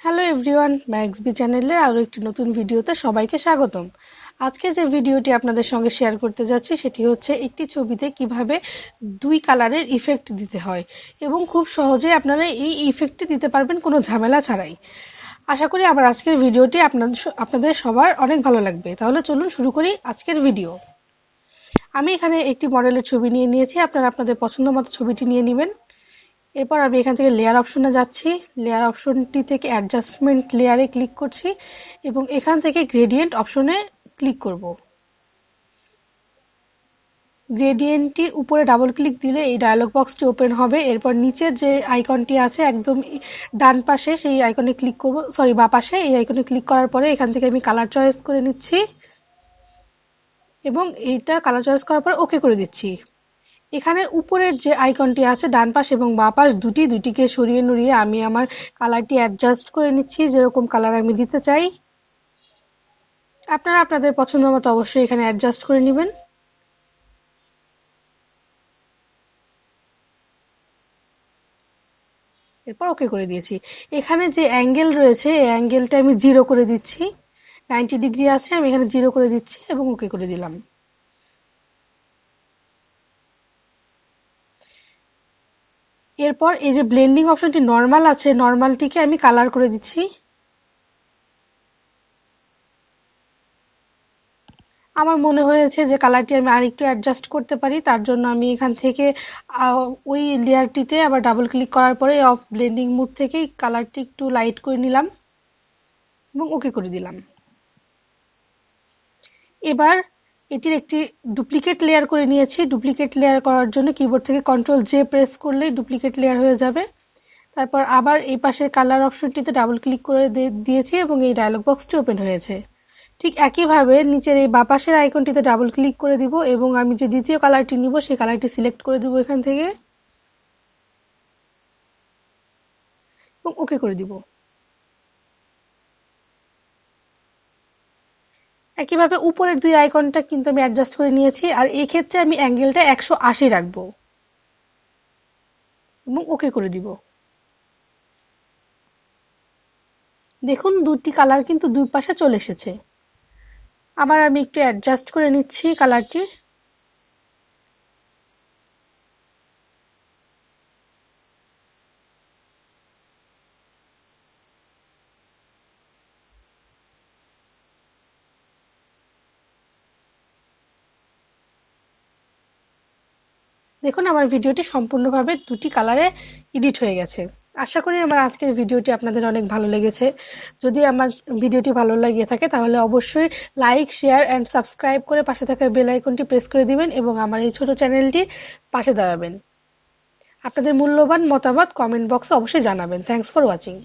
Hello everyone, max B চ্যানেলের আরও একটি নতুন ভিডিওতে সবাইকে স্বাগতম। আজকে যে ভিডিওটি আপনাদের সঙ্গে শেয়ার করতে যাচ্ছি সেটি হচ্ছে একটি ছবিতে কিভাবে দুই কালারের ইফেক্ট দিতে হয় এবং খুব সহজে আপনারা এই ইফেক্টটি দিতে পারবেন কোনো ঝামেলা ছাড়াই। আশা করি আমার আজকের ভিডিওটি আপনাদের সবার অনেক ভালো লাগবে। তাহলে চলুন শুরু করি আজকের ভিডিও। আমি এখানে একটি মডেলের ছবি নিয়ে নিয়েছি, আপনারা আপনাদের পছন্দ মতো ছবিটি নিয়ে নেবেন। এরপর আমি এখান থেকে লেয়ার অপশনে যাচ্ছি, লেয়ার অপশনটি থেকে অ্যাডজাস্টমেন্ট লেয়ারে ক্লিক করছি এবং এখান থেকে গ্রেডিয়েন্ট অপশনে ক্লিক করব। গ্রেডিয়েন্টটির উপরে ডাবল ক্লিক দিলে এই ডায়লগ বক্সটি ওপেন হবে। এরপর নিচের যে আইকনটি আছে একদম ডান পাশে সেই আইকনে ক্লিক করব, বা পাশে এই আইকনে ক্লিক করার পরে এখান থেকে আমি কালার চয়েস করে নিচ্ছি এবং এইটা কালার চয়েস করার পর ওকে করে দিচ্ছি। এখানের উপরের যে আইকনটি আছে ডান পাশ এবং বাঁ পাশ দুটিকে সরিয়ে নড়িয়ে আমি আমার কালারটি অ্যাডজাস্ট করে নিচ্ছি যেরকম কালার আমি দিতে চাই। আপনারা আপনাদের পছন্দ মতো অবশ্যই এখানে অ্যাডজাস্ট করে নেবেন। এরপর ওকে করে দিয়েছি। এখানে যে অ্যাঙ্গেল রয়েছে এই অ্যাঙ্গেলটা আমি 0 করে দিচ্ছি। 90 ডিগ্রি আছে, আমি এখানে 0 করে দিচ্ছি এবং ওকে করে দিলাম। এরপর এই যে ব্লেন্ডিং অপশনটি নর্মাল আছে, নর্মালটিকে আমি কালার করে দিচ্ছি। আমার মনে হয়েছে যে কালারটি আমি আরেকটু অ্যাডজাস্ট করতে পারি, তার জন্য আমি এখান থেকে ওই লেয়ারটিতে আবার ডাবল ক্লিক করার পরে অফ ব্লেন্ডিং মোড থেকে কালারটি একটু লাইট করে নিলাম এবং ওকে করে দিলাম। এবার এটির একটি ডুপ্লিকেট লেয়ার করে নিয়েছি। ডুপ্লিকেট লেয়ার করার জন্য কিবোর্ড থেকে কন্ট্রোল জে প্রেস করলেই ডুপ্লিকেট লেয়ার হয়ে যাবে। তারপর আবার এই পাশের কালার অপশনটিতে ডাবল ক্লিক করে দিয়েছি এবং এই ডায়লগ বক্সটি ওপেন হয়েছে। ঠিক একইভাবে নিচের এই বাঁ পাশের আইকনটিতে ডাবল ক্লিক করে দিব এবং আমি যে দ্বিতীয় কালারটি নিব সেই কালারটি সিলেক্ট করে দিব এখান থেকে এবং ওকে করে দিব। একইভাবে উপরের দুই আইকনটা কিন্তু আমি অ্যাডজাস্ট করে নিয়েছি, আর এই ক্ষেত্রে আমি অ্যাঙ্গেলটা 180 রাখবো এবং ওকে করে দিব। দেখুন দুটি কালার কিন্তু দুই পাশে চলে এসেছে। আবার আমি একটু অ্যাডজাস্ট করে নিচ্ছি কালারটি। দেখুন আমার ভিডিওটি সম্পূর্ণভাবে দুটি কালারে এডিট হয়ে গেছে। আশা করি আমার আজকের ভিডিওটি আপনাদের অনেক ভালো লেগেছে। যদি আমার ভিডিওটি ভালো লেগে থাকে তাহলে অবশ্যই লাইক, শেয়ার অ্যান্ড সাবস্ক্রাইব করে পাশে থাকা বেল আইকনটি প্রেস করে দিবেন এবং আমার এই ছোট চ্যানেলটির পাশে দাঁড়াবেন। আপনাদের মূল্যবান মতামত কমেন্ট বক্সে অবশ্যই জানাবেন। Thanks for watching.